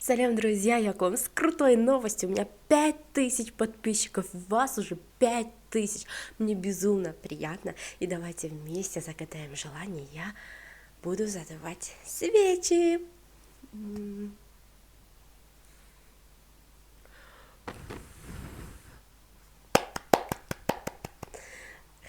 Салям, друзья, я к вам с крутой новостью. У меня 5000 подписчиков, вас уже 5000. Мне безумно приятно. И давайте вместе загадаем желание. Я буду задавать свечи.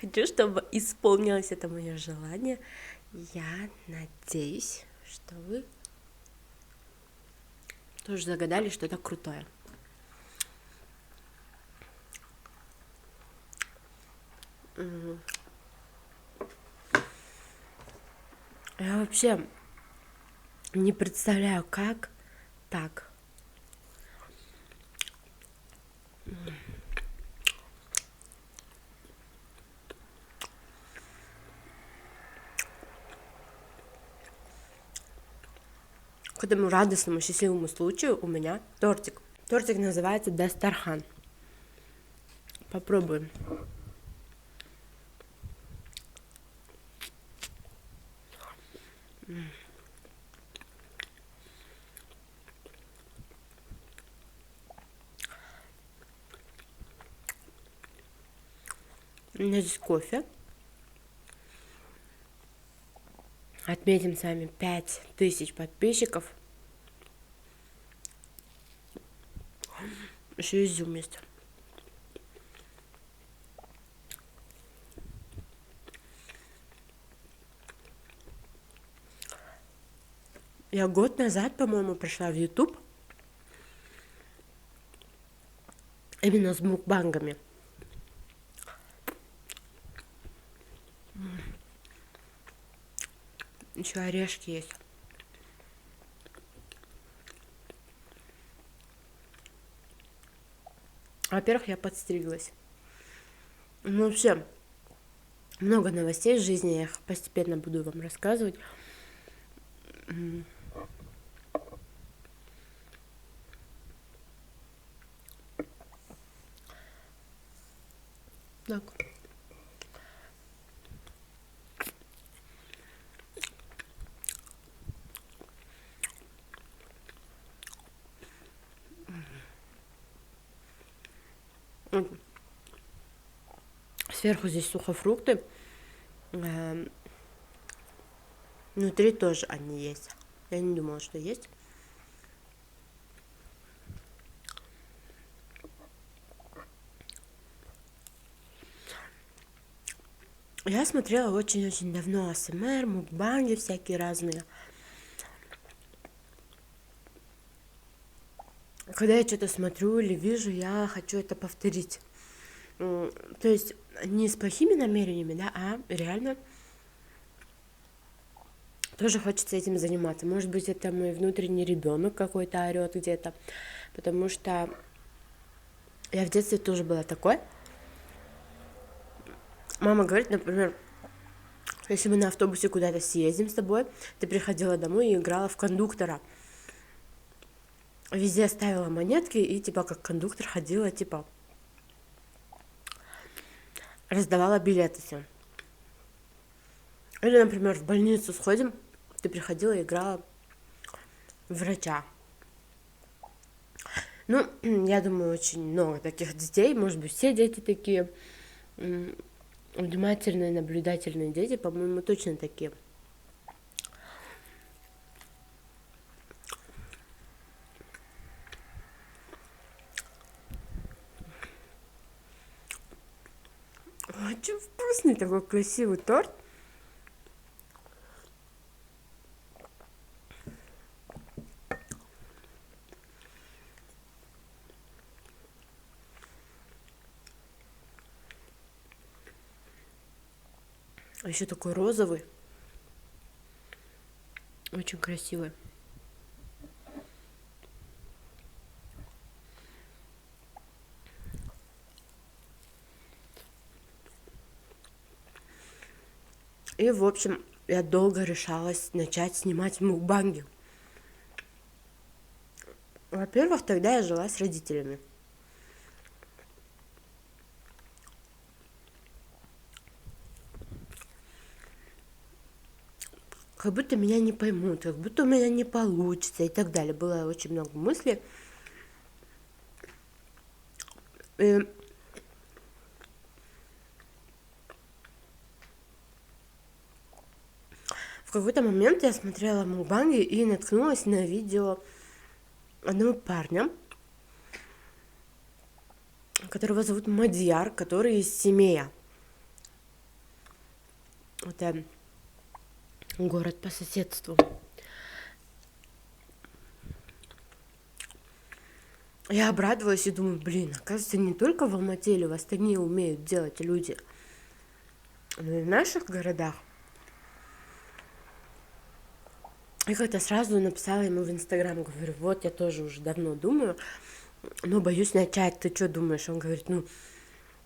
Хочу, чтобы исполнилось это мое желание. Я надеюсь, что вы тоже загадали что-то крутое. Я вообще не представляю, как так. К этому радостному, счастливому случаю у меня тортик. Тортик называется Дастархан. Попробуем. У меня здесь кофе. Отметим с вами 5000 подписчиков. Еще изюм есть. Я год назад, по-моему, пришла в YouTube именно с мукбангами. Еще орешки есть. Во-первых, я подстриглась. Ну, вообще, много новостей в жизни, я их постепенно буду вам рассказывать. Так. Сверху здесь сухофрукты. Внутри тоже они есть. Я не думала, что есть. Я смотрела очень-очень давно АСМР, мукбанги всякие разные. Когда я что-то смотрю или вижу, я хочу это повторить. То есть не с плохими намерениями, да, а реально тоже хочется этим заниматься. Может быть, это мой внутренний ребенок какой-то орет где-то, потому что я в детстве тоже была такой. Мама говорит, например, если мы на автобусе куда-то съездим с тобой, ты приходила домой и играла в кондуктора. Везде ставила монетки и типа как кондуктор ходила, типа раздавала билеты всем. Или, например, в больницу сходим, ты приходила и играла в врача. Ну, я думаю, очень много таких детей, может быть, все дети такие, внимательные, наблюдательные дети, по-моему, точно такие. Очень вкусный такой красивый торт. А еще такой розовый. Очень красивый. И, в общем, я долго решалась начать снимать мукбанги. Во-первых, тогда я жила с родителями. как будто меня не поймут, как будто у меня не получится и так далее. Было очень много мыслей. И в какой-то момент я смотрела мукбанги и наткнулась на видео одного парня, которого зовут Мадьяр, который из Семея. Это город по соседству. Я обрадовалась и думаю, блин, оказывается, не только в Алмате или в Астане умеют делать люди, но и в наших городах. И как-то сразу написала ему в Инстаграм, говорю, вот я тоже уже давно думаю, но боюсь начать, ты что думаешь? Он говорит, ну,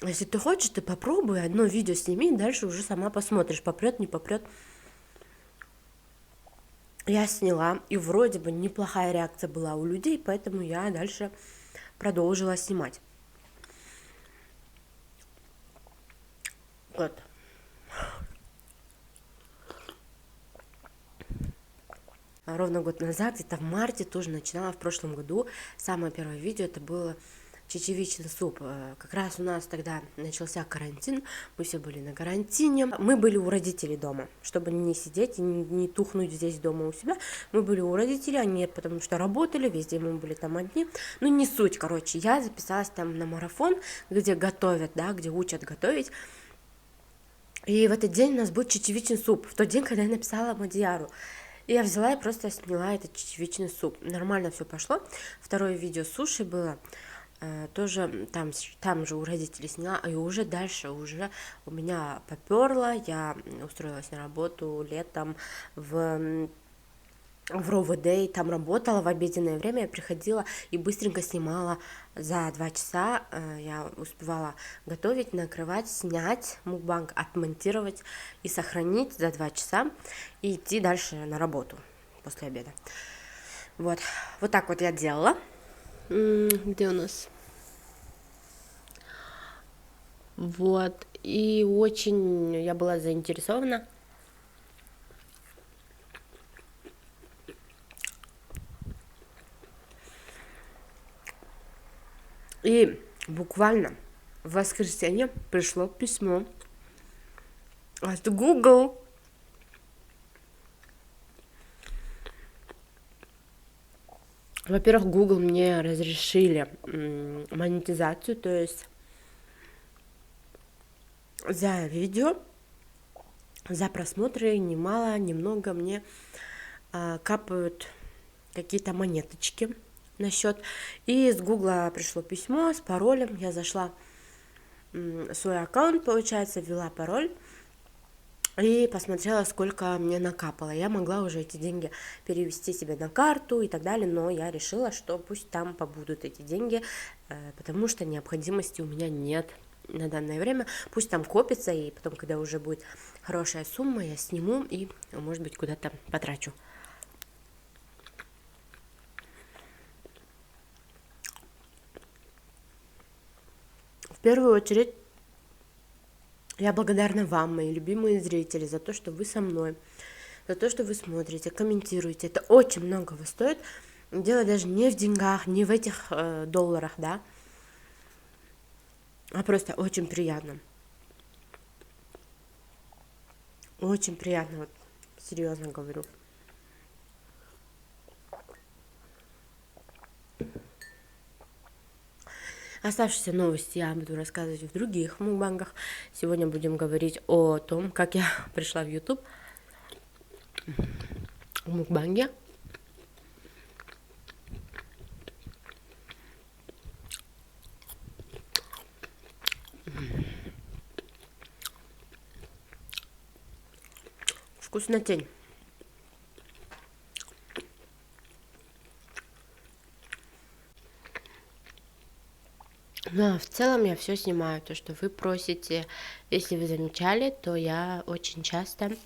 если ты хочешь, ты попробуй, одно видео сними, и дальше уже сама посмотришь, попрет, не попрет. Я сняла, и вроде бы неплохая реакция была у людей, поэтому я дальше продолжила снимать. Вот. Ровно год назад, где-то в марте, тоже начинала в прошлом году. Самое первое видео это было чечевичный суп. Как раз у нас тогда начался карантин, мы все были на карантине. Мы были у родителей дома, чтобы не сидеть и не тухнуть здесь дома у себя. Мы были у родителей, они потому что работали, везде мы были там одни. Ну не суть, короче, я записалась там на марафон, где готовят, да, где учат готовить. И в этот день у нас был чечевичный суп, в тот день, когда я написала Мадьяру. И я взяла и просто сняла этот чечевичный суп. Нормально все пошло. Второе видео суши было. Тоже там же у родителей сняла, и уже дальше уже у меня поперло. Я устроилась на работу летом в РОВД, и там работала в обеденное время, я приходила и быстренько снимала за 2 часа, я успевала готовить, накрывать, снять мукбанг, отмонтировать и сохранить за 2 часа и идти дальше на работу после обеда. Вот так вот я делала. Где у нас? Вот, и очень я была заинтересована. И буквально в воскресенье пришло письмо от Google. Во-первых, Google мне разрешили монетизацию, то есть за видео, за просмотры немало, немного мне капают какие-то монеточки на счет. И с Гугла пришло письмо с паролем. Я зашла в свой аккаунт, получается, ввела пароль и посмотрела, сколько мне накапало. Я могла уже эти деньги перевести себе на карту и так далее, но я решила, что пусть там побудут эти деньги, потому что необходимости у меня нет на данное время. Пусть там копится, и потом, когда уже будет хорошая сумма, я сниму и, может быть, куда-то потрачу. В первую очередь, я благодарна вам, мои любимые зрители, за то, что вы со мной, за то, что вы смотрите, комментируете. Это очень многого стоит. Дело даже не в деньгах, не в этих долларах, да, а просто очень приятно. Очень приятно, вот серьезно говорю. Оставшиеся новости я буду рассказывать в других мукбангах. Сегодня будем говорить о том, как я пришла в YouTube в мукбанге. Вкуснотень. Но в целом я все снимаю, то, что вы просите. Если вы замечали, то я очень часто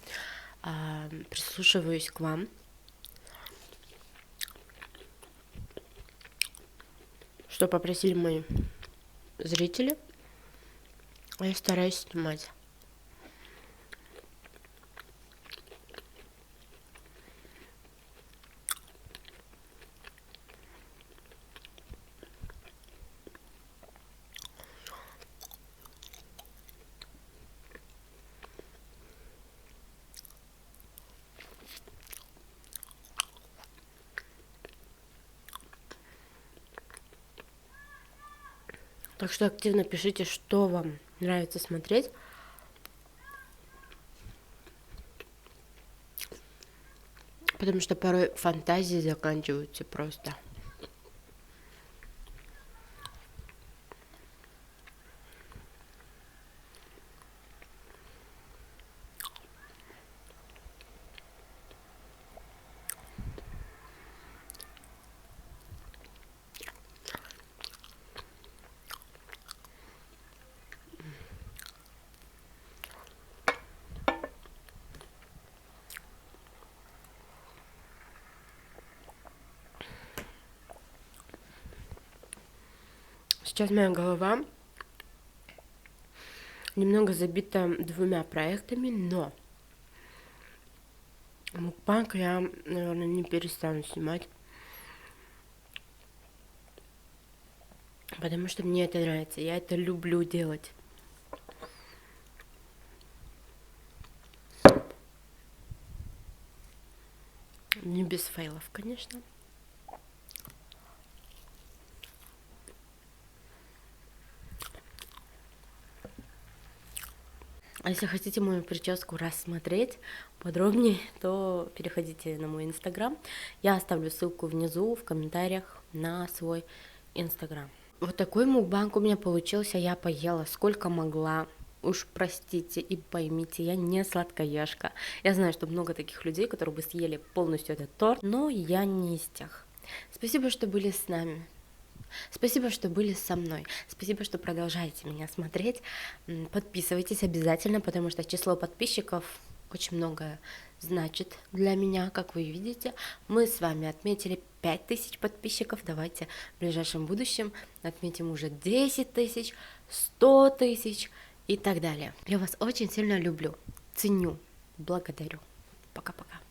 прислушиваюсь к вам. Что попросили мои зрители, я стараюсь снимать. Так что активно пишите, что вам нравится смотреть. Потому что порой фантазии заканчиваются просто. Сейчас моя голова немного забита 2 проектами, но мукбанг я, наверное, не перестану снимать, потому что мне это нравится, я это люблю делать. Не без фейлов, конечно. А если хотите мою прическу рассмотреть подробнее, то переходите на мой инстаграм. Я оставлю ссылку внизу в комментариях на свой инстаграм. Вот такой мукбанг у меня получился. Я поела сколько могла. Уж простите и поймите, я не сладкоежка. Я знаю, что много таких людей, которые бы съели полностью этот торт, но я не из тех. Спасибо, что были с нами. Спасибо, что были со мной. Спасибо, что продолжаете меня смотреть. Подписывайтесь обязательно, потому что число подписчиков очень многое значит для меня, как вы видите. Мы с вами отметили 5000 подписчиков. Давайте в ближайшем будущем отметим уже 10 тысяч, 100 тысяч и так далее. Я вас очень сильно люблю, ценю, благодарю. Пока-пока.